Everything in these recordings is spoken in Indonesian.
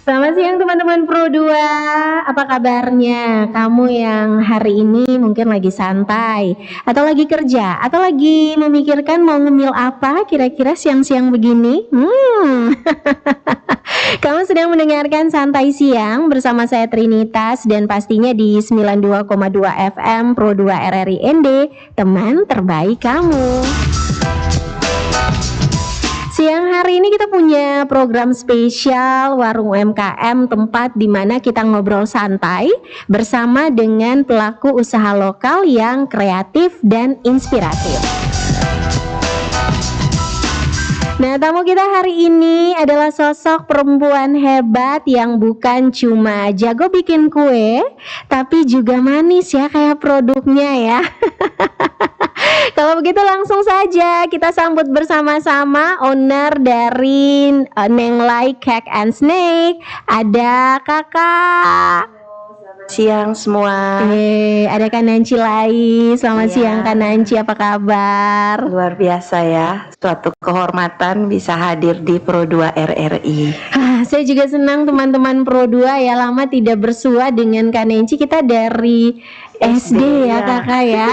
Selamat siang teman-teman Pro 2, apa kabarnya? Kamu yang hari ini mungkin lagi santai, atau lagi kerja, atau lagi memikirkan mau ngemil apa kira-kira siang-siang begini? Kamu sedang mendengarkan Santai Siang bersama saya Trinitas dan pastinya di 92,2 FM Pro 2 RRI ND, teman terbaik kamu. Siang hari ini kita punya program spesial Warung UMKM, tempat di mana kita ngobrol santai bersama dengan pelaku usaha lokal yang kreatif dan inspiratif. Nah, tamu kita hari ini adalah sosok perempuan hebat yang bukan cuma jago bikin kue, tapi juga manis ya kayak produknya ya. Kalau begitu langsung saja kita sambut bersama-sama owner dari Nenglai Cake and Snake, ada Kakak. Siang semua. Ada Kak Nancy Lai. Selamat siang Kak Nancy, apa kabar? Luar biasa ya, suatu kehormatan bisa hadir di Pro 2 RRI. Saya juga senang teman-teman Pro 2 ya, lama tidak bersua dengan Kak Nancy. Kita dari SD ya Kakak ya.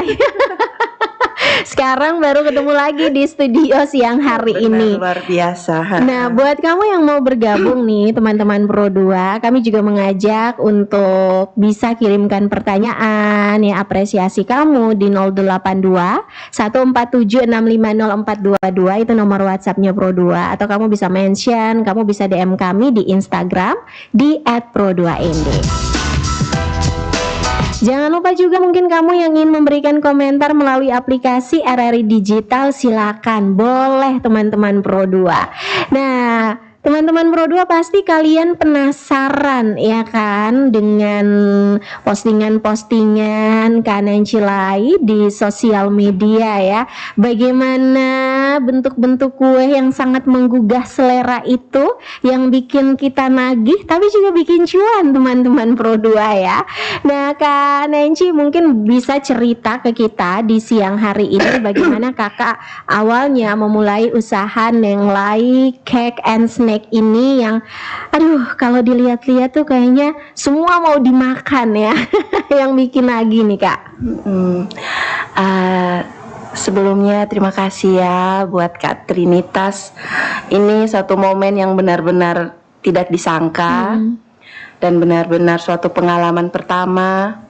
Sekarang baru ketemu lagi di studio siang hari ini. Luar biasa. Nah, buat kamu yang mau bergabung nih teman-teman Pro 2, kami juga mengajak untuk bisa kirimkan pertanyaan ya, apresiasi kamu di 082 147 650 422, itu nomor WhatsApp-nya Pro 2, atau kamu bisa mention, kamu bisa DM kami di Instagram di @pro2nd. Jangan lupa juga mungkin kamu yang ingin memberikan komentar melalui aplikasi RRI Digital, silakan, boleh teman-teman Pro 2. Nah, teman-teman Pro 2 pasti kalian penasaran ya kan dengan postingan-postingan Kak Nancy Lai di sosial media ya. Bagaimana bentuk-bentuk kue yang sangat menggugah selera itu, yang bikin kita nagih tapi juga bikin cuan teman-teman Pro 2 ya. Nah, Kak Nancy mungkin bisa cerita ke kita di siang hari ini bagaimana Kakak awalnya memulai usaha Nenglai Cake and Snake ini yang kalau dilihat-lihat tuh kayaknya semua mau dimakan ya. Yang bikin lagi nih Kak. Sebelumnya terima kasih ya buat Kak Trinitas. Ini suatu momen yang benar-benar tidak disangka dan benar-benar suatu pengalaman pertama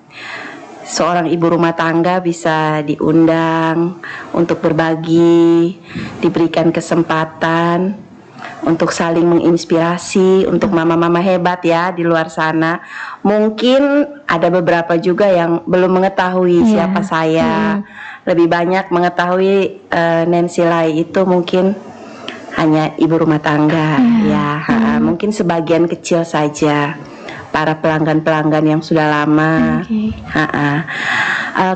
seorang ibu rumah tangga bisa diundang untuk berbagi, diberikan kesempatan untuk saling menginspirasi untuk mama-mama hebat ya di luar sana. Mungkin ada beberapa juga yang belum mengetahui siapa saya. Lebih banyak mengetahui Nancy Lai itu mungkin hanya ibu rumah tangga ya. Mungkin sebagian kecil saja para pelanggan-pelanggan yang sudah lama.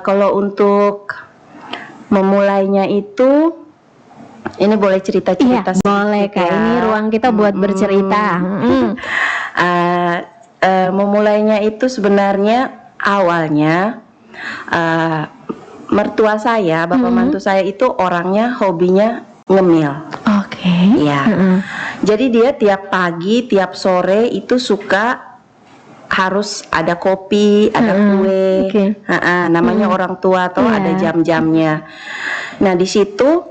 Kalau untuk memulainya itu, ini boleh cerita-cerita? Boleh Kak, ini ruang kita buat bercerita. Memulainya itu sebenarnya awalnya mertua saya, bapak mantu saya itu orangnya hobinya ngemil. Ya. Jadi dia tiap pagi, tiap sore itu suka harus ada kopi, ada kue. Namanya orang tua atau ada jam-jamnya. Nah, di situ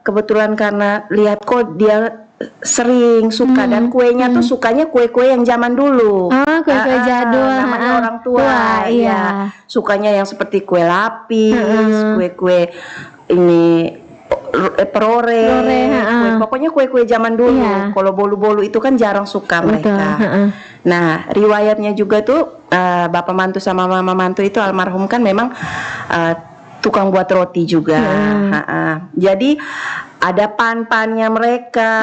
kebetulan karena lihat kok dia sering suka dan kuenya tuh sukanya kue-kue yang zaman dulu. Kue-kue jadul. Namanya orang tua. Ya. Sukanya yang seperti kue lapis, kue-kue ini perore, pokoknya kue-kue zaman dulu. Kalau bolu-bolu itu kan jarang suka mereka. Nah, riwayatnya juga tuh bapak mantu sama mama mantu itu almarhum kan memang tukang buat roti juga. Jadi ada pan-pannya mereka,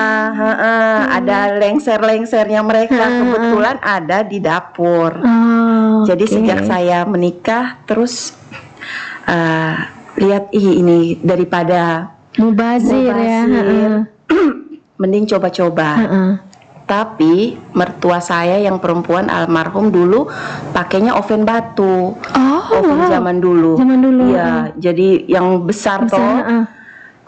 ada lengser-lengsernya mereka, kebetulan ada di dapur. Jadi sejak saya menikah terus lihat ini daripada mubazir ya, mending coba-coba. Tapi mertua saya yang perempuan almarhum dulu pakainya oven batu. Oven zaman dulu. Iya, jadi yang besar toh.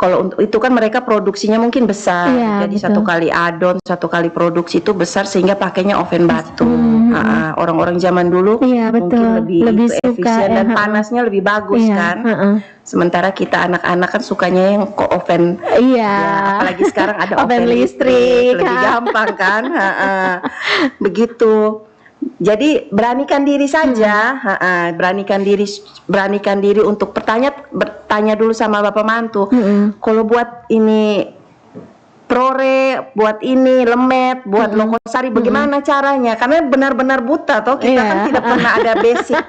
Kalau untuk itu kan mereka produksinya mungkin besar, Iya, jadi betul. satu kali adon, satu kali produksi itu besar sehingga pakainya oven batu. Orang-orang zaman dulu Iya, mungkin betul. lebih Lebih itu suka, efisien dan ya, panasnya lebih bagus Iya, kan. Sementara kita anak-anak kan sukanya yang oven. Iya. Ya, apalagi sekarang ada Oven oven listrik, lebih gampang kan. Begitu. Jadi beranikan diri saja, beranikan diri untuk bertanya dulu sama bapak mantu. Kalau buat ini prore, buat ini lemet, buat lokosari, bagaimana caranya? Karena benar-benar buta, toh kita kan tidak pernah ada basic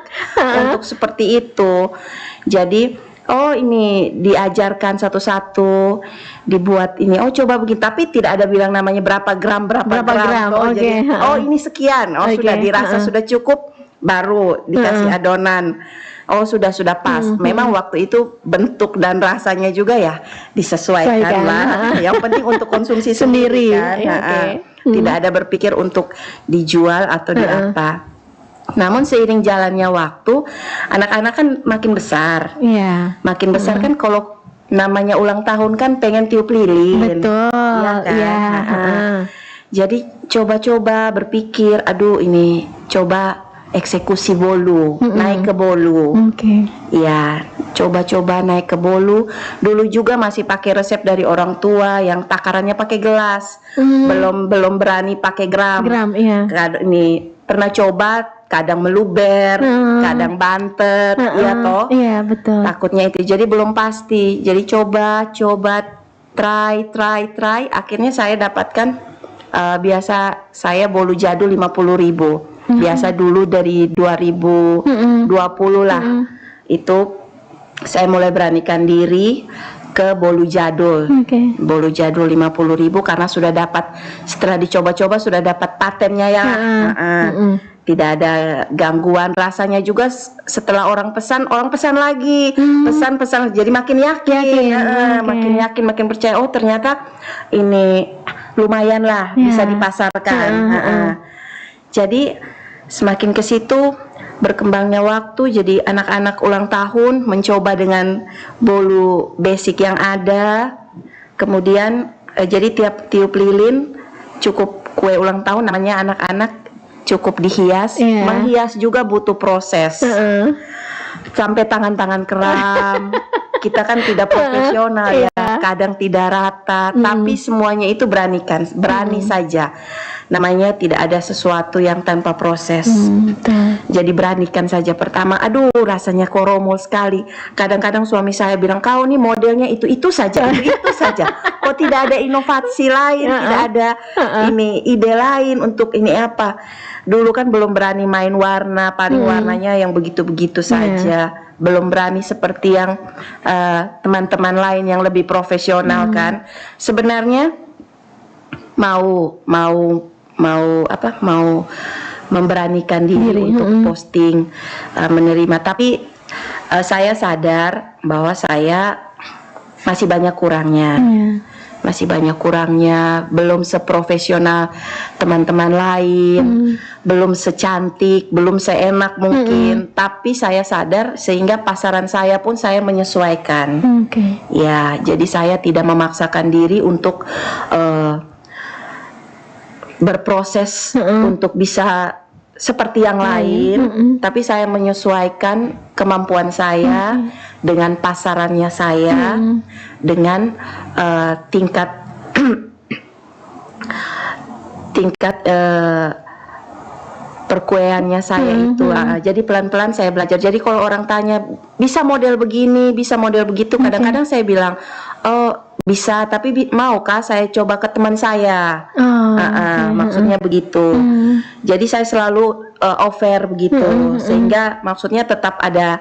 untuk seperti itu. Jadi oh ini diajarkan satu-satu, dibuat ini. Oh coba begini, tapi tidak ada bilang namanya berapa gram. Toh. Jadi oh ini sekian, sudah dirasa sudah cukup, baru dikasih adonan. Oh sudah pas. Memang waktu itu bentuk dan rasanya juga ya disesuaikan lah. Yang penting untuk konsumsi sendiri kan. Tidak ada berpikir untuk dijual atau di apa. Namun seiring jalannya waktu, anak-anak kan makin besar. Iya. Makin besar kan kalau namanya ulang tahun kan pengen tiup lilin. Betul. Iya kan? Iya. Jadi coba-coba berpikir, aduh ini coba eksekusi bolu, naik ke bolu. Oke. Ya, coba-coba naik ke bolu. Dulu juga masih pakai resep dari orang tua yang takarannya pakai gelas. Belum berani pakai gram. Iya. Ini pernah coba, kadang meluber, kadang bantet, iya toh. Iya, betul. Takutnya itu, jadi belum pasti. Jadi coba, try. Akhirnya saya dapatkan biasa saya bolu jadul 50.000. Biasa dulu dari 2020 lah. Itu saya mulai beranikan diri ke bolu jadul. Bolu jadul 50.000 karena sudah dapat, setelah dicoba-coba sudah dapat patennya ya. Tidak ada gangguan, rasanya juga setelah orang pesan lagi, pesan jadi makin yakin, makin percaya. Oh ternyata ini lumayan lah bisa dipasarkan. Jadi semakin ke situ berkembangnya waktu, jadi anak-anak ulang tahun mencoba dengan bolu basic yang ada. Kemudian jadi tiap tiup lilin cukup kue ulang tahun, namanya anak-anak cukup dihias. Menghias juga butuh proses. Sampai tangan-tangan kram. Kita kan tidak profesional ya, kadang tidak rata, tapi semuanya itu berani saja. Namanya tidak ada sesuatu yang tanpa proses. Jadi beranikan saja pertama. Aduh rasanya koromol sekali. Kadang-kadang suami saya bilang, kau nih modelnya itu saja. Kok tidak ada inovasi lain, tidak ada ini ide lain untuk ini apa. Dulu kan belum berani main warna, paling warnanya yang begitu-begitu saja. Belum berani seperti yang teman-teman lain yang lebih profesional kan. Sebenarnya mau memberanikan diri untuk posting, menerima, tapi saya sadar bahwa saya masih banyak kurangnya, belum seprofesional teman-teman lain, belum secantik, belum seenak mungkin, tapi saya sadar sehingga pasaran saya pun saya menyesuaikan. Ya, jadi saya tidak memaksakan diri untuk berproses untuk bisa seperti yang lain, tapi saya menyesuaikan kemampuan saya dengan pasarannya saya, dengan tingkat perkueannya saya itu. Jadi pelan-pelan saya belajar. Jadi kalau orang tanya bisa model begini, bisa model begitu, kadang-kadang saya bilang, oh bisa, tapi maukah saya coba ke teman saya? Maksudnya begitu. Jadi saya selalu offer begitu, sehingga maksudnya tetap ada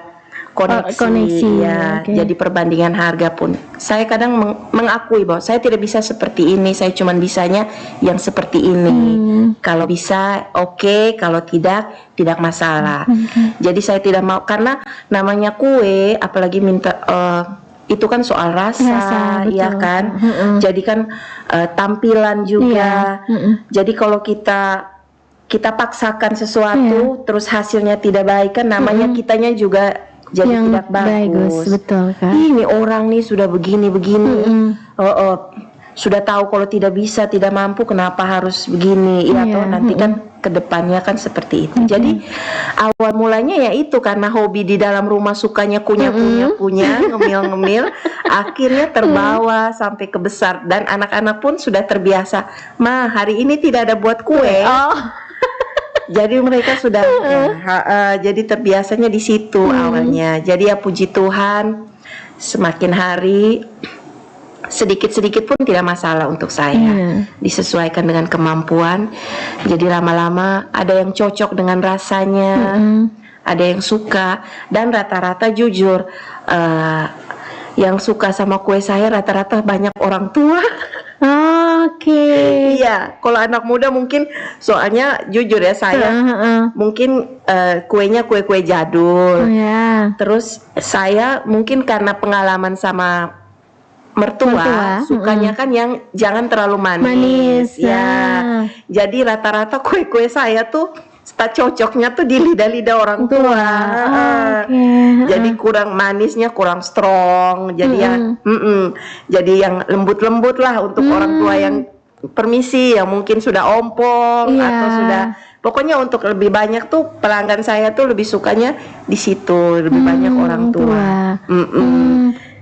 koneksi ya. Jadi perbandingan harga pun saya kadang mengakui bahwa saya tidak bisa seperti ini, saya cuman bisanya yang seperti ini. Kalau bisa oke, kalau tidak masalah. Jadi saya tidak mau, karena namanya kue apalagi minta itu kan soal rasa, ya kan. Jadi kan tampilan juga. Jadi kalau kita paksakan sesuatu terus hasilnya tidak baik kan namanya kitanya juga jadi yang tidak bagus. betul Kak. Ini orang nih sudah begini-begini, sudah tahu kalau tidak bisa, tidak mampu, kenapa harus begini? Ya toh nanti kan kedepannya kan seperti itu. Jadi awal mulanya ya itu karena hobi di dalam rumah, sukanya kunyah-kunyah, ngemil-ngemil, akhirnya terbawa sampai ke besar dan anak-anak pun sudah terbiasa. Ma, hari ini tidak ada buat kue. Jadi mereka sudah jadi terbiasanya di situ awalnya. Jadi ya puji Tuhan, semakin hari sedikit-sedikit pun tidak masalah untuk saya, disesuaikan dengan kemampuan. Jadi lama-lama ada yang cocok dengan rasanya, ada yang suka, dan rata-rata jujur yang suka sama kue saya rata-rata banyak orang tua. Iya, kalau anak muda mungkin, soalnya jujur ya saya mungkin kuenya kue-kue jadul. Terus saya mungkin karena pengalaman sama mertua sukanya kan yang jangan terlalu manis. Ya. Jadi rata-rata kue-kue saya tuh cocoknya tuh di lidah-lidah orang tua. Jadi kurang manisnya, kurang strong. Jadi jadi yang lembut-lembut lah untuk orang tua yang permisi, yang mungkin sudah ompong atau sudah, pokoknya untuk lebih banyak tuh pelanggan saya tuh lebih sukanya di situ, lebih banyak orang tua.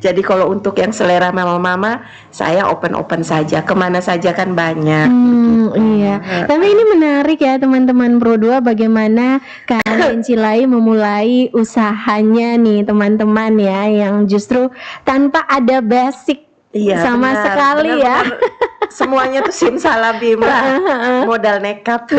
Jadi kalau untuk yang selera mama-mama, saya open-open saja, kemana saja kan banyak. Iya. Tapi ini menarik ya teman-teman Pro2, bagaimana Kak Cilai memulai usahanya nih teman-teman ya, yang justru tanpa ada basic sama sekali ya. Semuanya tuh simsalabim lah, modal nekat.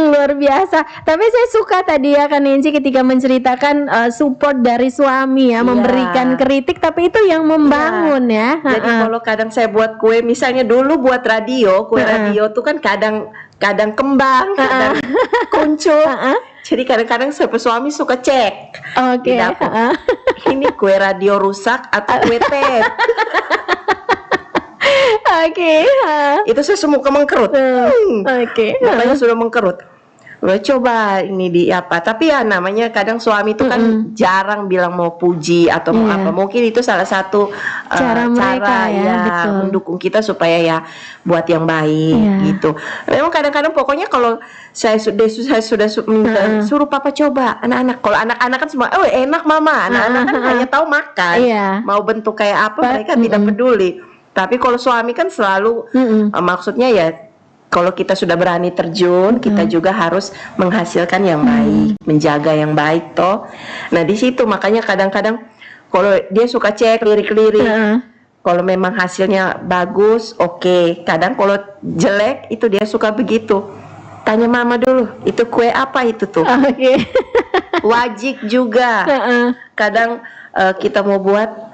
Luar biasa. Tapi saya suka tadi ya Kak Nenci ketika menceritakan support dari suami ya, memberikan kritik, tapi itu yang membangun ya. Jadi kalau kadang saya buat kue, misalnya dulu buat radio, kue radio tuh kan kadang kembang, kadang kuncup. Jadi kadang-kadang suami suka cek di dapur, ini kue radio rusak atau kue tape. Itu saya semua mengkerut. Makanya sudah mengkerut. Coba ini di apa? Tapi ya namanya kadang suami itu kan jarang bilang mau puji atau mau apa. Mungkin itu salah satu cara mereka ya mendukung kita supaya ya buat yang baik gitu. Memang kadang-kadang pokoknya kalau saya sudah minta, suruh papa coba anak-anak. Kalau anak-anak kan semua, enak mama. Anak-anak kan hanya tahu makan. Mau bentuk kayak apa mereka tidak peduli. Tapi kalau suami kan selalu maksudnya ya, kalau kita sudah berani terjun, kita juga harus menghasilkan yang baik, menjaga yang baik toh. Nah di situ makanya kadang-kadang kalau dia suka cek lirik-lirik, kalau memang hasilnya bagus, oke. Kadang kalau jelek itu dia suka begitu. Tanya mama dulu, itu kue apa itu tuh? Wajik juga. Kadang kita mau buat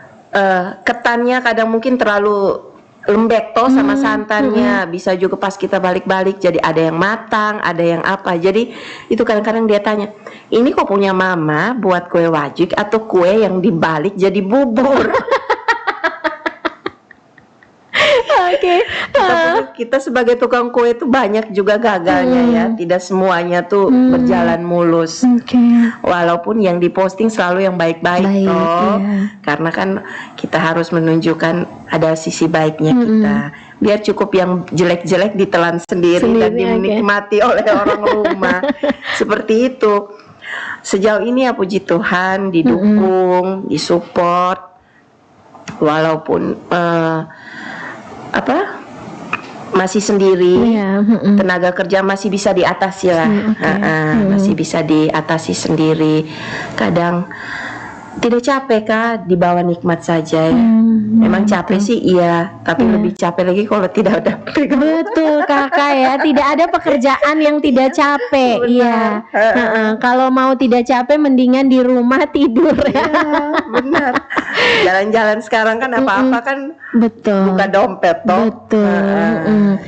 ketannya kadang mungkin terlalu lembek toh sama santannya, bisa juga pas kita balik-balik jadi ada yang matang, ada yang apa. Jadi itu kadang-kadang dia tanya, ini kok punya mama buat kue wajik atau kue yang dibalik jadi bubur? Kita sebagai tukang kue itu banyak juga gagalnya ya, tidak semuanya tuh berjalan mulus. Walaupun yang diposting selalu yang baik-baik toh, karena kan kita harus menunjukkan ada sisi baiknya kita. Biar cukup yang jelek-jelek ditelan sendiri dan dinikmati oleh orang rumah. Seperti itu. Sejauh ini ya puji Tuhan didukung, disupport, walaupun masih sendiri, tenaga kerja masih bisa diatasi lah, masih bisa diatasi sendiri. Kadang tidak capek Kak, dibawa nikmat saja ya. Memang capek sih iya, tapi lebih capek lagi kalau tidak ada pegang. Betul Kakak ya, tidak ada pekerjaan yang tidak capek. Iya. Kalau mau tidak capek mendingan di rumah tidur ya. Benar. Jalan-jalan sekarang kan apa-apa kan buka dompet toh.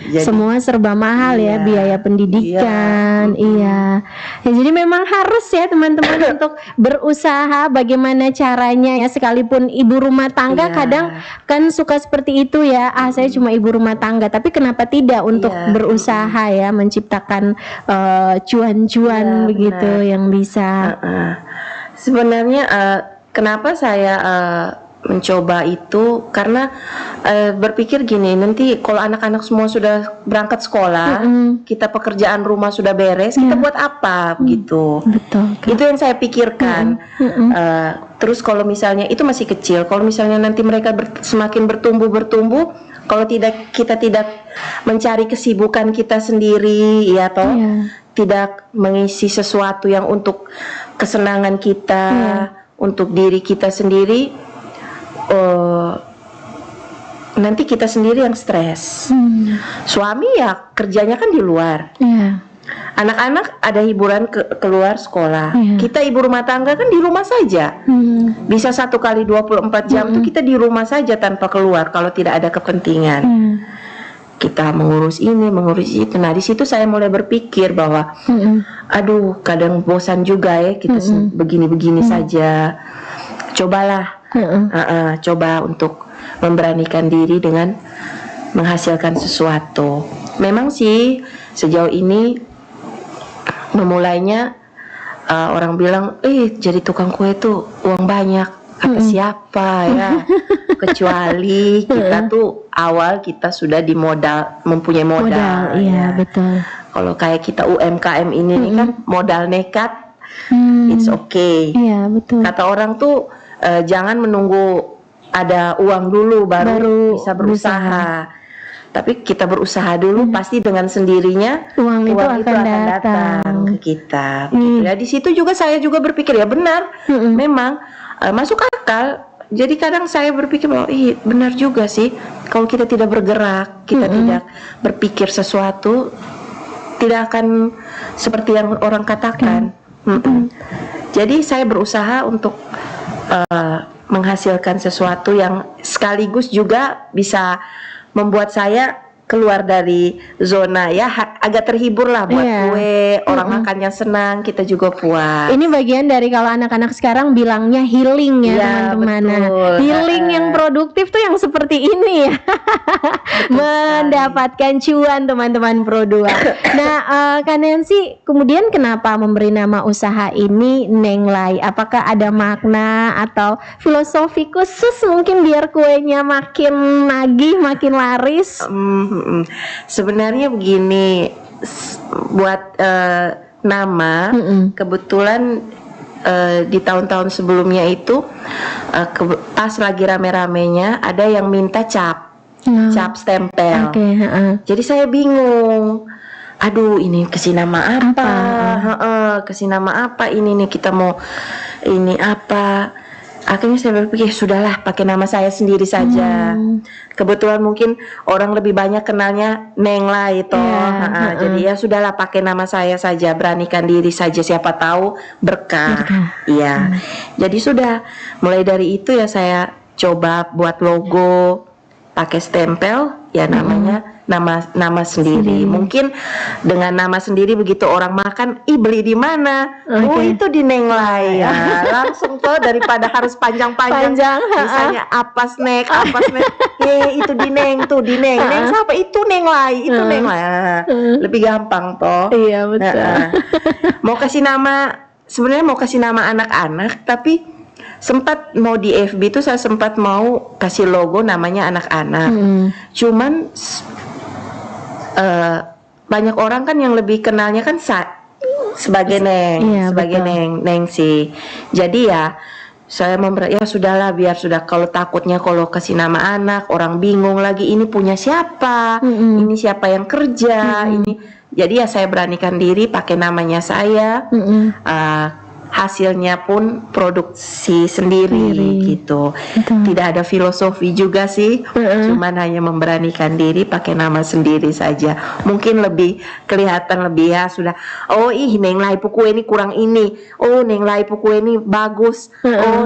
Jadi, semua serba mahal ya, biaya pendidikan. Ya, jadi memang harus ya teman-teman untuk berusaha bagaimana caranya ya, sekalipun ibu rumah tangga kadang kan suka seperti itu ya, saya cuma ibu rumah tangga, tapi kenapa tidak untuk berusaha ya, menciptakan cuan-cuan begitu yang bisa. Sebenarnya kenapa saya mencoba itu karena berpikir gini, nanti kalau anak-anak semua sudah berangkat sekolah, kita pekerjaan rumah sudah beres, kita buat apa begitu. Betul, Kak. Itu yang saya pikirkan. Terus kalau misalnya itu masih kecil, kalau misalnya nanti mereka semakin bertumbuh, kalau kita tidak mencari kesibukan kita sendiri, ya toh, tidak mengisi sesuatu yang untuk kesenangan kita, untuk diri kita sendiri, nanti kita sendiri yang stres. Suami ya kerjanya kan di luar. Anak-anak ada hiburan keluar sekolah. Kita ibu rumah tangga kan di rumah saja. Bisa 1 kali 24 jam tuh kita di rumah saja tanpa keluar kalau tidak ada kepentingan. Kita mengurus ini, mengurus itu. Nah, di situ saya mulai berpikir bahwa aduh, kadang bosan juga ya kita begini-begini saja. Cobalah coba untuk memberanikan diri dengan menghasilkan sesuatu. Memang sih sejauh ini memulainya orang bilang, jadi tukang kue itu uang banyak. Kata siapa ya? Kecuali kita tuh awal kita sudah mempunyai modal. Iya, betul. Kalau kayak kita UMKM ini kan modal nekat, it's okay. Iya, betul. Kata orang tuh jangan menunggu ada uang dulu baru bisa berusaha. Tapi kita berusaha dulu, pasti dengan sendirinya uang itu akan datang ke kita. Ya di situ juga saya juga berpikir ya benar, memang masuk akal. Jadi kadang saya berpikir bahwa benar juga sih, kalau kita tidak bergerak, kita tidak berpikir sesuatu, tidak akan seperti yang orang katakan. Jadi saya berusaha untuk menghasilkan sesuatu yang sekaligus juga bisa membuat saya keluar dari zona ya, agak terhibur lah buat kue, orang makannya senang, kita juga puas. Ini bagian dari kalau anak-anak sekarang bilangnya healing ya, teman-teman. Healing yang produktif tuh yang seperti ini ya. Mendapatkan cuan teman-teman Pro2. Nah, Kak Nancy, kemudian kenapa memberi nama usaha ini Nenglai? Apakah ada makna atau filosofi khusus mungkin biar kuenya makin nagih, makin laris? Sebenarnya begini, buat nama kebetulan di tahun-tahun sebelumnya itu pas lagi rame-ramenya ada yang minta cap stempel. Jadi saya bingung, aduh ini kasih nama apa? Kasih nama apa ini nih, kita mau ini apa? Akhirnya saya berpikir sudahlah pakai nama saya sendiri saja. Kebetulan mungkin orang lebih banyak kenalnya Nenglai toh. Jadi ya sudahlah pakai nama saya saja, beranikan diri saja, siapa tahu berkah. Iya. Jadi sudah mulai dari itu ya saya coba buat logo pakai stempel ya, namanya nama sendiri. Mungkin dengan nama sendiri begitu orang makan, beli di mana? Oh itu di Nenglai ya. Langsung tuh daripada harus panjang-panjang. Misalnya apa snack, itu di Neng tuh, di Neng. Neng siapa? Itu Nenglai, itu Nenglai. Lebih gampang toh. Iya betul. Mau kasih nama, sebenarnya mau kasih nama anak-anak, tapi sempat mau di FB itu saya sempat mau kasih logo namanya anak-anak. Cuman banyak orang kan yang lebih kenalnya kan sebagai Neng, sebagai Neng sih. Jadi ya saya ya sudahlah, biar sudah, kalau takutnya kalau kasih nama anak orang bingung lagi ini punya siapa, ini siapa yang kerja, ini. Jadi ya saya beranikan diri pakai namanya saya. Hasilnya pun produksi sendiri gitu. Tidak ada filosofi juga sih, cuman hanya memberanikan diri pakai nama sendiri saja. Mungkin lebih kelihatan lebih ya sudah, Nenglai Puku ini kurang ini, Nenglai Puku ini bagus,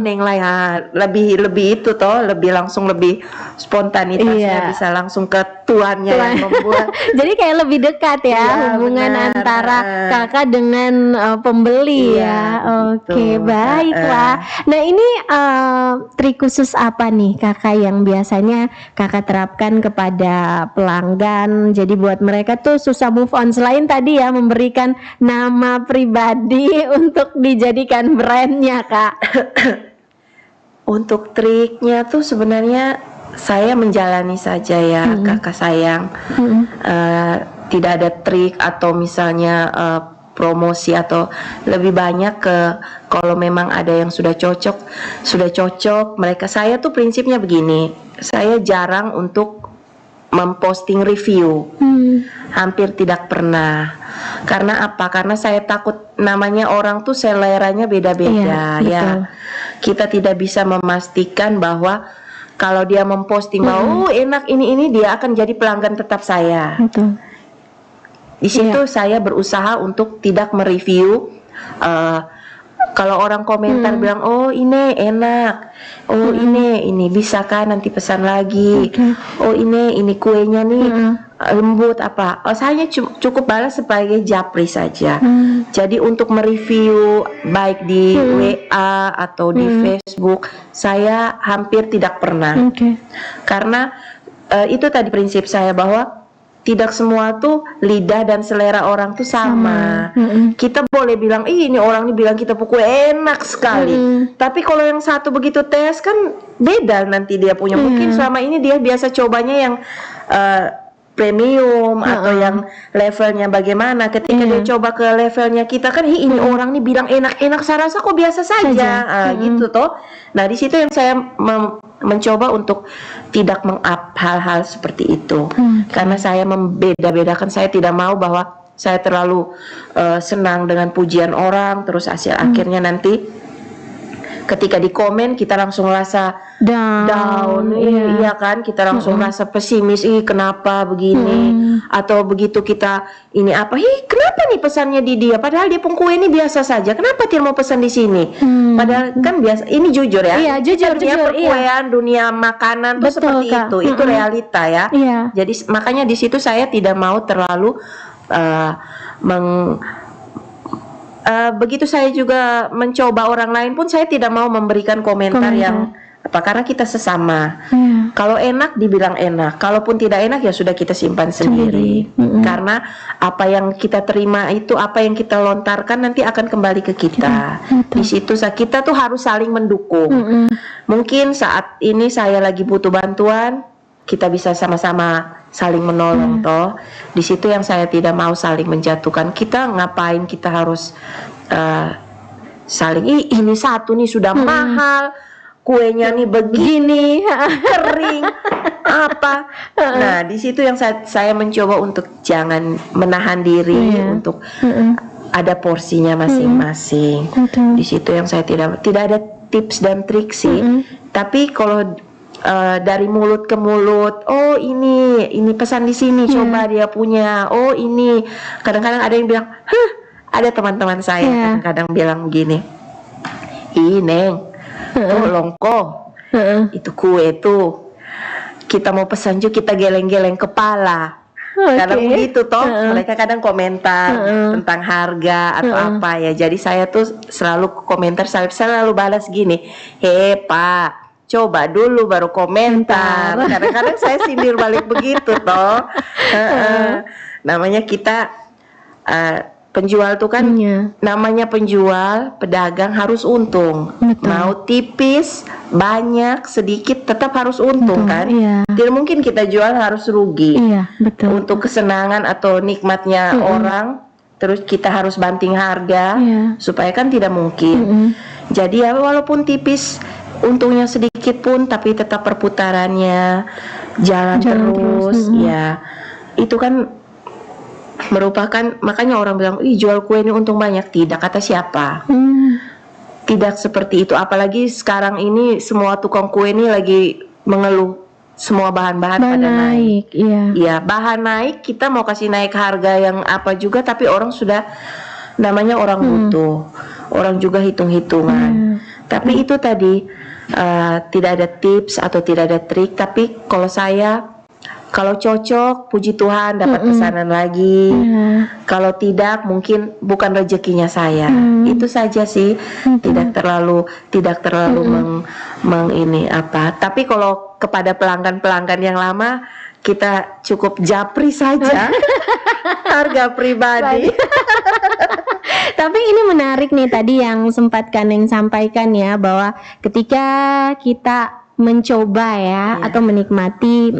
Nenglai lebih itu toh, lebih langsung, lebih spontanitasnya bisa langsung ke tuannya yang membuat. Jadi kayak lebih dekat ya hubungan antara kakak dengan pembeli ya. Oke, baiklah. Nah ini trik khusus apa nih kakak yang biasanya kakak terapkan kepada pelanggan? Jadi buat mereka tuh susah move on, selain tadi ya memberikan nama pribadi untuk dijadikan brandnya, Kak. Untuk triknya tuh sebenarnya saya menjalani saja ya, kakak sayang. Tidak ada trik atau misalnya promosi, atau lebih banyak ke kalau memang ada yang sudah cocok mereka. Saya tuh prinsipnya begini, saya jarang untuk memposting review, hampir tidak pernah. Karena apa? Karena saya takut, namanya orang tuh seleranya beda-beda ya. Kita tidak bisa memastikan bahwa kalau dia memposting bahwa enak ini dia akan jadi pelanggan tetap saya. Di situ saya berusaha untuk tidak mereview. Kalau orang komentar bilang, oh ini enak, oh ini bisa kan nanti pesan lagi, oh ini kuenya nih lembut apa. Saya cukup balas sebagai japri saja. Jadi untuk mereview baik di WA atau di Facebook, saya hampir tidak pernah. Karena itu tadi prinsip saya bahwa tidak semua tuh lidah dan selera orang tuh sama. Kita boleh bilang, ini orang ini bilang kita kue enak sekali. Tapi kalau yang satu begitu tes kan beda nanti dia punya. Mungkin selama ini dia biasa cobanya yang premium atau yang levelnya bagaimana. Ketika dia coba ke levelnya kita kan, ini orang nih bilang enak-enak, saya rasa kok biasa saja. Gitu toh. Nah di situ yang saya mencoba untuk tidak meng-up hal-hal seperti itu. Karena saya membeda-bedakan, saya tidak mau bahwa saya terlalu senang dengan pujian orang, terus hasil akhirnya nanti ketika di komen kita langsung rasa down, iya kan, kita langsung rasa pesimis, kenapa begini, atau begitu kita ini apa, kenapa nih pesannya di dia, padahal dia pun kue ini biasa saja, kenapa dia mau pesan di sini, padahal kan biasa, ini jujur ya, iya, jujur, perkuean, dunia makanan tuh seperti itu realita ya. Jadi makanya di situ saya tidak mau terlalu begitu saya juga mencoba orang lain pun saya tidak mau memberikan komentar yang apa, karena kita sesama. Kalau enak dibilang enak, kalaupun tidak enak ya sudah kita simpan sendiri. Karena apa yang kita terima itu, apa yang kita lontarkan nanti akan kembali ke kita. Di situ kita tuh harus saling mendukung. Mungkin saat ini saya lagi butuh bantuan, kita bisa sama-sama saling menolong toh. Di situ yang saya tidak mau saling menjatuhkan. Kita ngapain kita harus saling ini satu nih sudah mahal, kuenya nih begini, kering apa. Nah, di situ yang saya mencoba untuk jangan menahan diri, untuk ada porsinya masing-masing. Di situ yang saya tidak ada tips dan trik sih. Tapi kalau dari mulut ke mulut, oh ini pesan di sini, coba dia punya, oh ini, kadang-kadang ada yang bilang, ada teman-teman saya kadang-kadang bilang begini, Neng, tuh longko, itu kue tuh, kita mau pesan juga kita geleng-geleng kepala. Kadang begitu toh, mereka kadang komentar tentang harga atau apa ya. Jadi saya tuh selalu komentar, saya selalu balas gini, Pak, coba dulu baru komentar. Kadang-kadang saya sindir balik begitu toh. Namanya kita penjual tuh kan, namanya penjual, pedagang harus untung. Mau tipis, banyak, sedikit, tetap harus untung kan. Tidak mungkin kita jual harus rugi. Untuk kesenangan atau nikmatnya orang, terus kita harus banting harga, supaya kan tidak mungkin. Jadi ya walaupun tipis, untungnya sedikit pun, tapi tetap perputarannya jalan terus. Ya itu kan merupakan, makanya orang bilang, jual kue ini untung banyak. Tidak, kata siapa? Tidak seperti itu. Apalagi sekarang ini semua tukang kue ini lagi mengeluh semua bahan-bahan pada naik. Iya, bahan naik, kita mau kasih naik harga yang apa juga, tapi orang sudah, namanya orang butuh, orang juga hitung-hitungan. Tapi itu tadi tidak ada tips atau tidak ada trik. Tapi kalau saya, kalau cocok, puji Tuhan dapat pesanan lagi. Kalau tidak, mungkin bukan rezekinya saya. Itu saja sih. Tidak terlalu ini apa. Tapi kalau kepada pelanggan-pelanggan yang lama, kita cukup japri saja. Harga pribadi. Tapi ini menarik nih tadi yang sempat Kaneng sampaikan ya, bahwa ketika kita mencoba ya atau menikmati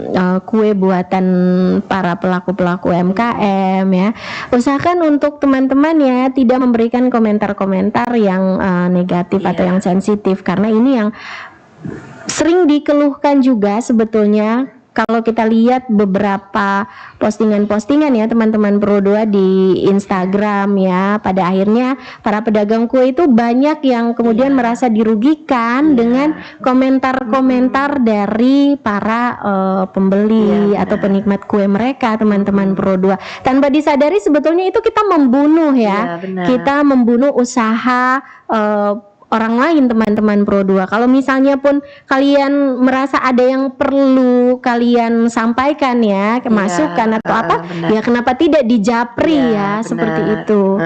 kue buatan para pelaku-pelaku UMKM ya, usahakan untuk teman-teman ya tidak memberikan komentar-komentar yang negatif atau yang sensitif, karena ini yang sering dikeluhkan juga sebetulnya. Kalau kita lihat beberapa postingan-postingan ya teman-teman Pro2 di Instagram ya, pada akhirnya para pedagang kue itu banyak yang kemudian merasa dirugikan dengan komentar-komentar dari para pembeli atau penikmat kue mereka, teman-teman Pro2. Tanpa disadari sebetulnya itu kita membunuh ya, kita membunuh usaha orang lain, teman-teman Pro2. Kalau misalnya pun kalian merasa ada yang perlu kalian sampaikan ya, masukan atau apa, ya kenapa tidak dijapri ya, seperti itu.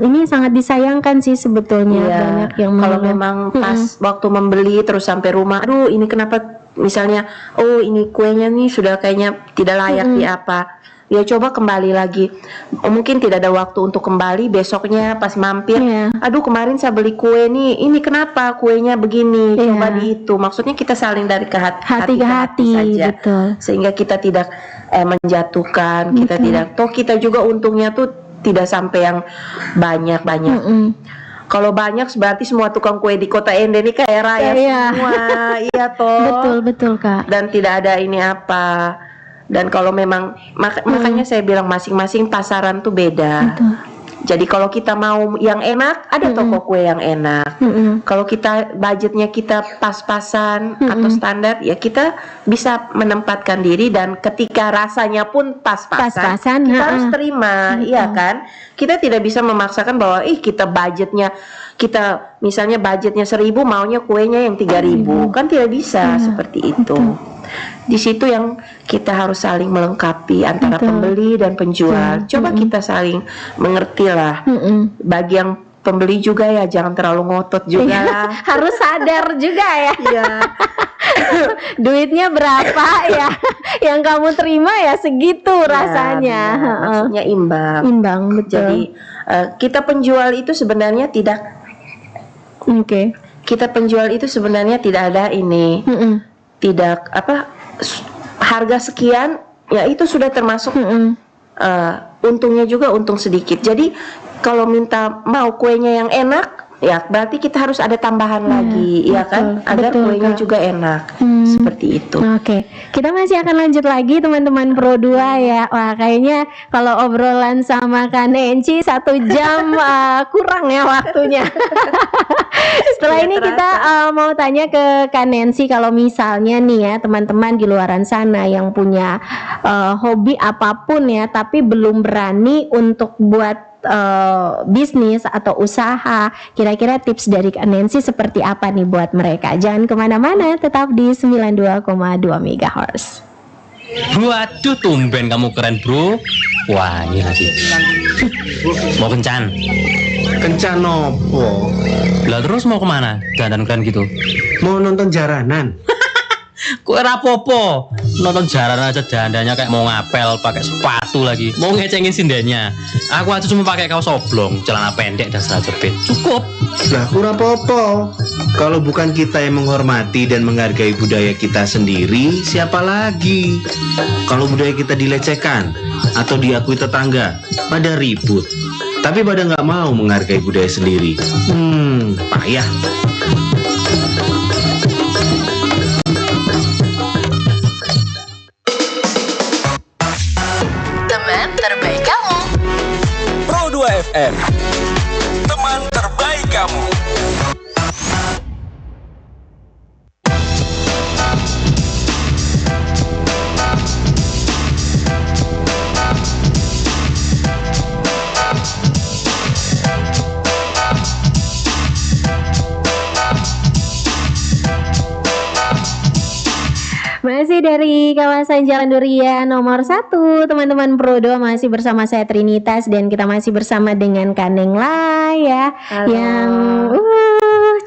Ini sangat disayangkan sih sebetulnya, banyak yang kalau memang pas waktu membeli terus sampai rumah, aduh ini kenapa, misalnya oh ini kuenya nih sudah kayaknya tidak layak di apa, ya coba kembali lagi. Mungkin tidak ada waktu untuk kembali, besoknya pas mampir, aduh kemarin saya beli kue nih, ini kenapa kuenya begini, coba di itu. Maksudnya kita saling dari hati ke hati saja, betul. Sehingga kita tidak menjatuhkan, kita tidak, toh kita juga untungnya tuh tidak sampai yang banyak-banyak. Kalau banyak berarti semua tukang kue di Kota Ende ini kaya raya semua. Iya toh. Betul Kak. Dan tidak ada ini apa. Dan kalau memang makanya saya bilang masing-masing pasaran tuh beda. Jadi kalau kita mau yang enak, ada toko kue yang enak. Kalau kita budgetnya kita pas-pasan atau standar, ya kita bisa menempatkan diri, dan ketika rasanya pun pas-pasan, kita harus terima, iya kan? Kita tidak bisa memaksakan bahwa kita budgetnya, kita misalnya budgetnya 1.000, maunya kuenya yang 3.000, kan tidak bisa seperti itu. Di situ yang kita harus saling melengkapi antara pembeli dan penjual. Coba kita saling mengerti lah. Bagi yang pembeli juga ya jangan terlalu ngotot juga lah. Harus sadar juga ya. Duitnya berapa ya? Yang kamu terima ya segitu rasanya. Maksudnya imbang. Imbang, betul. Jadi kita penjual itu sebenarnya tidak. Kita penjual itu sebenarnya tidak ada ini. Tidak harga sekian ya itu sudah termasuk untungnya juga untung sedikit. Jadi kalau mau kuenya yang enak, ya berarti kita harus ada tambahan lagi, ya kan, agar kuenya juga enak. Seperti itu. Kita masih akan lanjut lagi teman-teman Pro2 ya. Wah kayaknya kalau obrolan sama Kak Nenci 1 jam kurang ya waktunya. Setelah ini kita mau tanya ke Kak Nenci, kalau misalnya nih ya teman-teman di luaran sana yang punya hobi apapun ya, tapi belum berani untuk buat bisnis atau usaha, kira-kira tips dari Kak Nenci seperti apa nih buat mereka? Jangan kemana-mana, tetap di 92,2 MHz. Waduh, tumben kamu keren bro. Wah gila sih. Mau kencan? Kencan opo? Lah terus mau kemana? Dandan keren gitu? Mau nonton jaranan? Kue rapopo nonton jaranan aja dandannya kayak mau ngapel, pakai sepatu lagi, mau ngecengin sindennya. Aku aja cuma pakai kaos oblong, celana pendek dan celana jepit, cukup. Lah kurang apa-apa. Kalau bukan kita yang menghormati dan menghargai budaya kita sendiri, siapa lagi? Kalau budaya kita dilecehkan atau diakui tetangga, pada ribut. Tapi pada nggak mau menghargai budaya sendiri. Payah. Teman terbaik kamu. Pro2 FM, teman terbaik kamu. Masih dari kawasan Jalan Durian nomor 1, teman-teman Pro2, masih bersama saya Trinitas, dan kita masih bersama dengan Kaneng Lai ya. Halo. Yang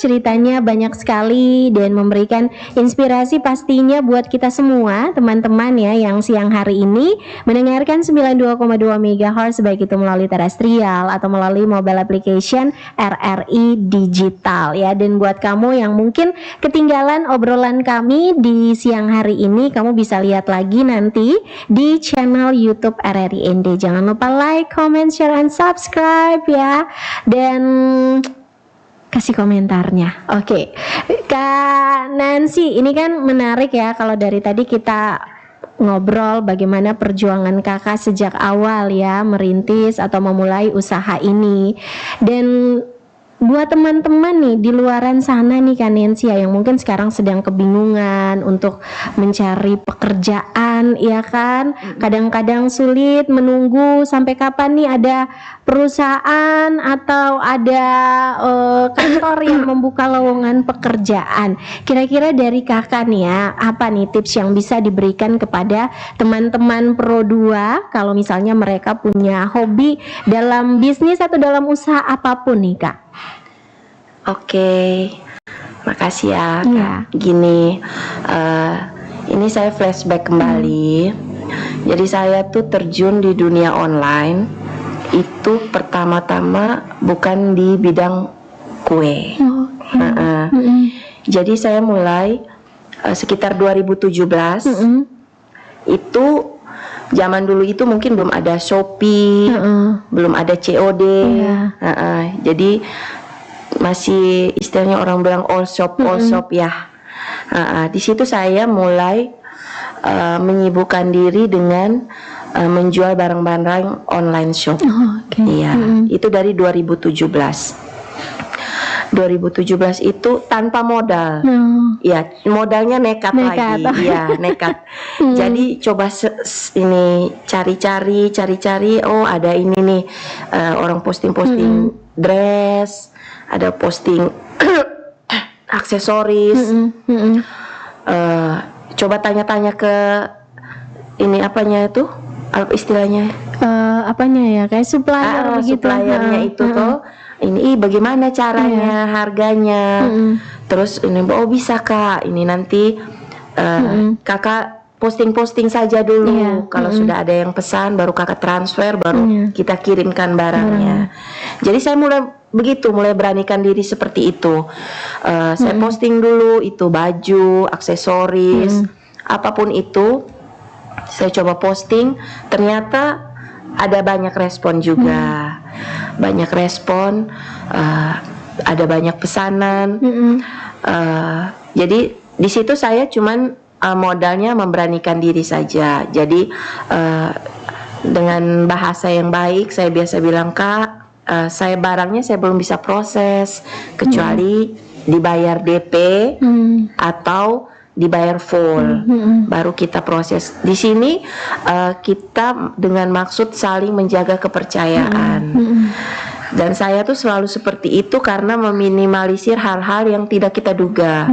ceritanya banyak sekali dan memberikan inspirasi pastinya buat kita semua teman-teman ya yang siang hari ini mendengarkan 92,2 MHz baik itu melalui terestrial atau melalui mobile application RRI Digital ya. Dan buat kamu yang mungkin ketinggalan obrolan kami di siang hari ini, kamu bisa lihat lagi nanti di channel YouTube RRI ND. Jangan lupa like, comment, share, and subscribe ya. Dan kasih komentarnya. Oke. Kak Nancy, ini kan menarik ya kalau dari tadi kita ngobrol bagaimana perjuangan kakak sejak awal ya merintis atau memulai usaha ini. Dan buat teman-teman nih di luaran sana nih Kak Nancy ya, yang mungkin sekarang sedang kebingungan untuk mencari pekerjaan ya kan, kadang-kadang sulit menunggu sampai kapan nih ada perusahaan atau ada kantor yang membuka lowongan pekerjaan. Kira-kira dari kakak nih ya, apa nih tips yang bisa diberikan kepada teman-teman Pro 2 kalau misalnya mereka punya hobi dalam bisnis atau dalam usaha apapun nih Kak? Oke, makasih ya. Iya. Gini, ini saya flashback kembali. Jadi saya tuh terjun di dunia online itu pertama-tama bukan di bidang kue. Jadi saya mulai sekitar 2017. Itu zaman dulu itu mungkin belum ada Shopee, belum ada COD. Jadi masih istilahnya orang bilang all shop ya. Di situ saya mulai menyibukkan diri dengan menjual barang-barang online shop. Iya, itu dari 2017. 2017 itu tanpa modal. Ya, modalnya nekat lagi. Iya, nekat. Jadi coba ini cari-cari, oh ada ini nih, orang posting dress, ada posting aksesoris. Coba tanya-tanya ke ini apanya itu, apa istilahnya? Apanya ya, kayak supplier gitu. Suppliernya itu tuh, ini bagaimana caranya, harganya. Terus ini, oh bisa Kak, ini nanti kakak posting saja dulu. Kalau sudah ada yang pesan, baru kakak transfer, baru kita kirimkan barangnya. Jadi saya mulai beranikan diri seperti itu. Saya posting dulu itu baju, aksesoris, apapun itu. Saya coba posting, ternyata ada banyak respon juga. Banyak respon, ada banyak pesanan. Jadi di situ saya cuman modalnya memberanikan diri saja. Jadi dengan bahasa yang baik saya biasa bilang, Kak, saya barangnya saya belum bisa proses kecuali dibayar DP atau dibayar full, baru kita proses. Di sini kita dengan maksud saling menjaga kepercayaan. Dan saya tuh selalu seperti itu karena meminimalisir hal-hal yang tidak kita duga.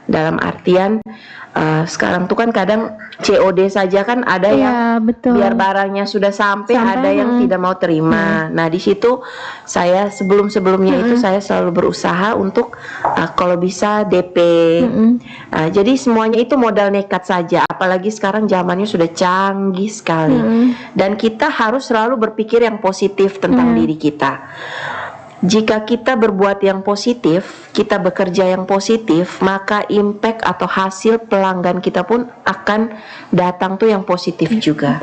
Dalam artian sekarang tuh kan kadang COD saja kan ada yang biar barangnya sudah sampai ada yang tidak mau terima. Nah di situ saya sebelumnya itu saya selalu berusaha untuk kalau bisa DP. Jadi semuanya itu modal nekat saja. Apalagi sekarang zamannya sudah canggih sekali. Dan kita harus selalu berpikir yang positif tentang diri kita. Jika kita berbuat yang positif, kita bekerja yang positif, maka impact atau hasil pelanggan kita pun akan datang tuh yang positif juga.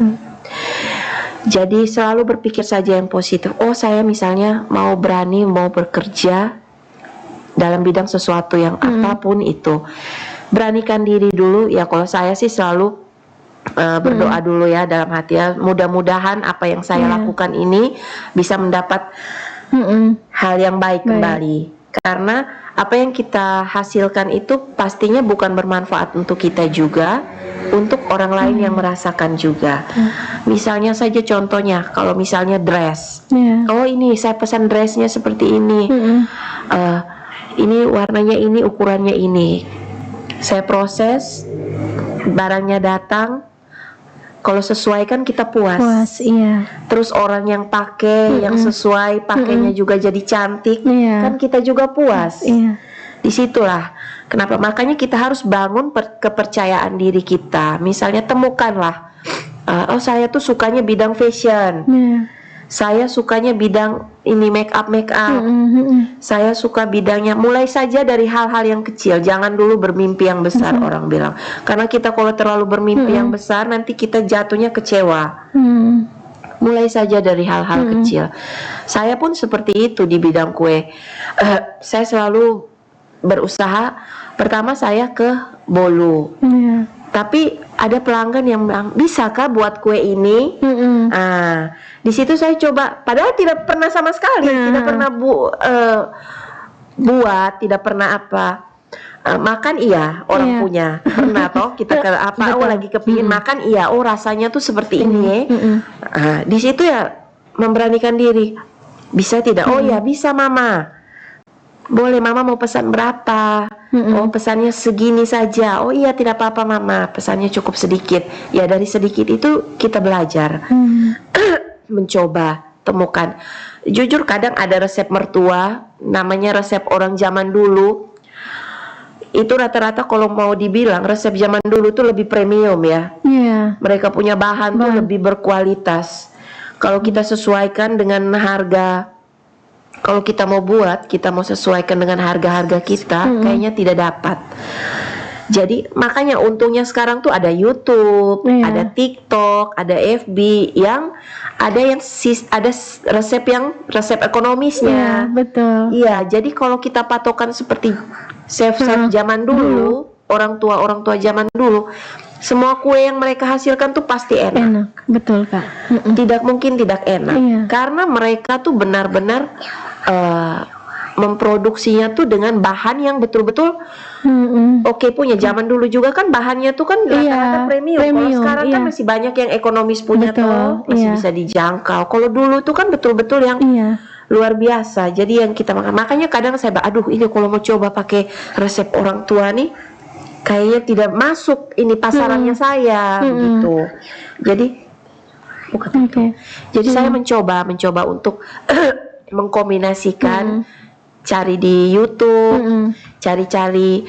Jadi selalu berpikir saja yang positif. Oh saya misalnya mau bekerja dalam bidang sesuatu yang apapun itu, beranikan diri dulu. Ya kalau saya sih selalu berdoa dulu ya dalam hati ya, mudah-mudahan apa yang saya lakukan ini bisa mendapat hal yang baik kembali. Karena apa yang kita hasilkan itu pastinya bukan bermanfaat untuk kita juga, untuk orang lain yang merasakan juga. Misalnya saja contohnya, kalau misalnya dress, oh ini saya pesan dressnya seperti ini, ini warnanya ini, ukurannya ini, saya proses, barangnya datang. Kalau sesuai kan kita puas. Terus orang yang pakai yang sesuai, pakainya juga jadi cantik, kan kita juga puas. Disitulah kenapa makanya kita harus bangun kepercayaan diri kita. Misalnya temukanlah, oh saya tuh sukanya bidang fashion, saya sukanya bidang ini make up. Saya suka bidangnya. Mulai saja dari hal-hal yang kecil. Jangan dulu bermimpi yang besar, orang bilang. Karena kita kalau terlalu bermimpi yang besar, nanti kita jatuhnya kecewa. Mulai saja dari hal-hal kecil. Saya pun seperti itu di bidang kue. Saya selalu berusaha. Pertama saya ke Bolu. Tapi ada pelanggan yang bilang, bisakah buat kue ini? Di situ saya coba, padahal tidak pernah sama sekali, tidak pernah buat, tidak pernah apa. Makan iya, orang punya. Pernah toh kita ke apa? Oh lagi kepingin makan iya. Oh rasanya tuh seperti ini. Di situ ya memberanikan diri. Bisa tidak? Oh ya bisa mama. Boleh mama mau pesan berapa? Oh pesannya segini saja. Oh iya tidak apa-apa mama, pesannya cukup sedikit. Ya dari sedikit itu kita belajar. Mencoba, temukan. Jujur kadang ada resep mertua, namanya resep orang zaman dulu. Itu rata-rata kalau mau dibilang resep zaman dulu tuh lebih premium ya. Mereka punya bahan tuh lebih berkualitas. Kalau kita sesuaikan dengan harga, kalau kita mau buat, kita mau sesuaikan dengan harga-harga kita, kayaknya tidak dapat. Jadi makanya untungnya sekarang tuh ada YouTube, ada TikTok, ada FB yang ada resep ekonomisnya. Betul. Iya, jadi kalau kita patokan seperti chef zaman dulu, orang tua zaman dulu, semua kue yang mereka hasilkan tuh pasti enak. Betul Kak. Tidak mungkin tidak enak, karena mereka tuh benar-benar memproduksinya tuh dengan bahan yang betul-betul oke punya. Zaman dulu juga kan bahannya tuh kan rata-rata premium. Kalau sekarang kan masih banyak yang ekonomis punya tuh, masih bisa dijangkau. Kalau dulu tuh kan betul-betul yang luar biasa. Jadi yang kita makan, makanya kadang saya aduh ini kalau mau coba pakai resep orang tua nih kayaknya tidak masuk ini pasarannya saya gitu. Jadi jadi saya mencoba untuk mengkombinasikan, cari di YouTube, cari-cari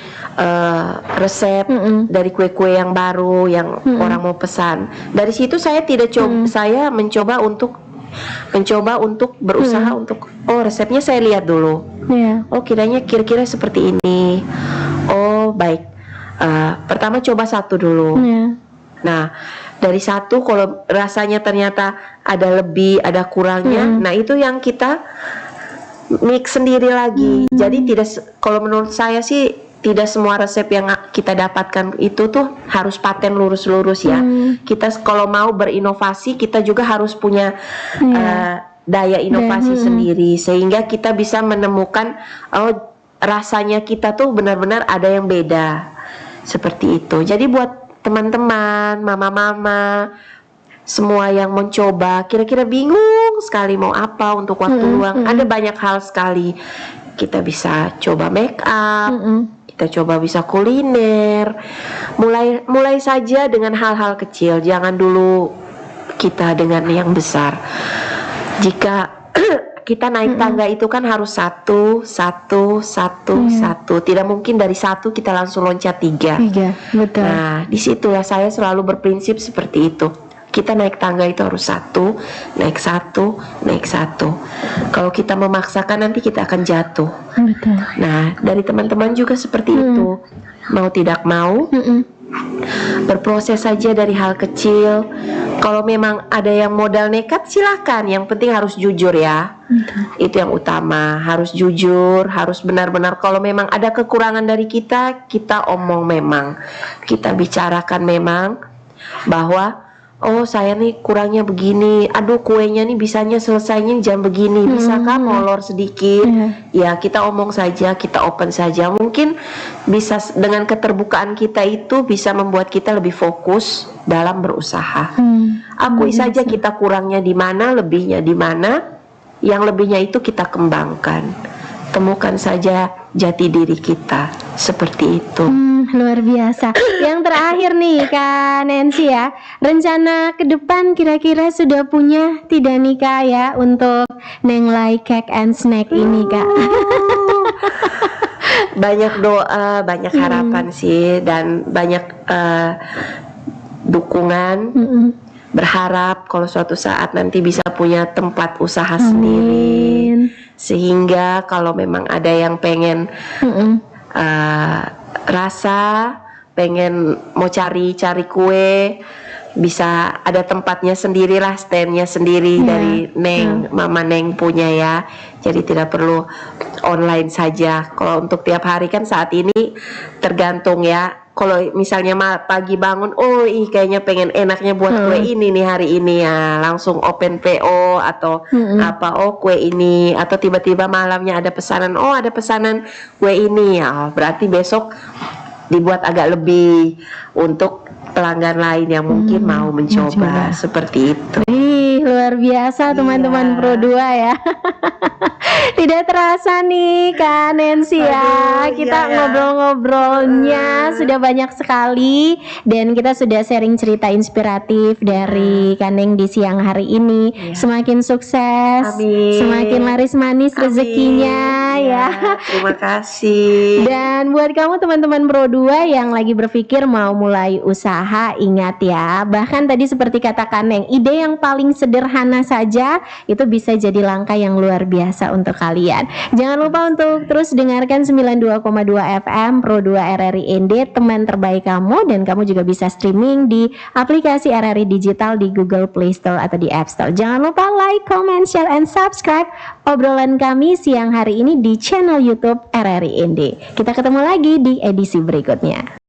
resep dari kue-kue yang baru yang orang mau pesan. Dari situ saya saya mencoba untuk berusaha untuk resepnya saya lihat dulu. Oh kira-kira seperti ini. Oh baik. Pertama coba satu dulu. Nah dari satu kalau rasanya ternyata ada lebih, ada kurangnya, nah itu yang kita mix sendiri lagi. Jadi kalau menurut saya sih tidak semua resep yang kita dapatkan itu tuh harus paten lurus-lurus ya. Kita kalau mau berinovasi kita juga harus punya daya inovasi sendiri sehingga kita bisa menemukan rasanya kita tuh benar-benar ada yang beda. Seperti itu. Jadi buat teman-teman, mama-mama, semua yang mencoba, kira-kira bingung sekali mau apa untuk waktu luang, ada banyak hal sekali. Kita bisa coba make up, kita coba bisa kuliner. Mulai saja dengan hal-hal kecil, jangan dulu kita dengan yang besar. Jika kita naik tangga itu kan harus satu. Tidak mungkin dari satu kita langsung loncat tiga. Betul. Nah, disitulah saya selalu berprinsip seperti itu. Kita naik tangga itu harus naik satu. Kalau kita memaksakan nanti kita akan jatuh. Betul. Nah, dari teman-teman juga seperti itu. Mau tidak mau, berproses saja dari hal kecil. Kalau memang ada yang modal nekat silakan, yang penting harus jujur ya. Itu yang utama, harus jujur, harus benar-benar. Kalau memang ada kekurangan dari kita omong memang, kita bicarakan memang bahwa oh saya nih kurangnya begini, aduh kuenya nih bisanya selesainya jam begini, bisakah molor sedikit? Ya kita omong saja, kita open saja. Mungkin bisa dengan keterbukaan kita itu bisa membuat kita lebih fokus dalam berusaha. Akui saja kita kurangnya di mana, lebihnya di mana. Yang lebihnya itu kita kembangkan. Temukan saja jati diri kita. Seperti itu. Luar biasa. Yang terakhir nih Kak Nancy ya, rencana ke depan kira-kira sudah punya tidak nih Kak ya untuk Nenglai Cake and Snack ini Kak? banyak doa, banyak harapan sih, dan banyak dukungan. Berharap kalau suatu saat nanti bisa punya tempat usaha sendiri, sehingga kalau memang ada yang pengen rasa, pengen mau cari kue, bisa ada tempatnya sendiri lah, standnya sendiri dari Neng, Mama Neng punya ya. Jadi tidak perlu online saja. Kalau untuk tiap hari kan saat ini tergantung ya. Kalau misalnya pagi bangun, kayaknya pengen enaknya buat kue ini nih hari ini ya, langsung open PO atau kue ini, atau tiba-tiba malamnya ada pesanan, ada pesanan kue ini ya, berarti besok dibuat agak lebih untuk pelanggan lain yang mungkin mau mencoba seperti itu. Luar biasa teman-teman Pro 2 ya. Tidak terasa nih Kak Nancy ya. Kita ngobrol-ngobrolnya sudah banyak sekali, dan kita sudah sharing cerita inspiratif dari Kak Neng di siang hari ini. Semakin sukses, semakin laris manis rezekinya ya. Terima kasih. Dan buat kamu teman-teman Pro 2 yang lagi berpikir mau mulai usaha, ingat ya, bahkan tadi seperti kata Kak Neng, ide yang paling sederhana saja itu bisa jadi langkah yang luar biasa untuk kalian. Jangan lupa untuk terus dengarkan 92,2 FM Pro 2 RRI ND, teman terbaik kamu, dan kamu juga bisa streaming di aplikasi RRI Digital di Google Play Store atau di App Store. Jangan lupa like, comment, share, and subscribe obrolan kami siang hari ini di channel YouTube RRI ND. Kita ketemu lagi di edisi berikutnya.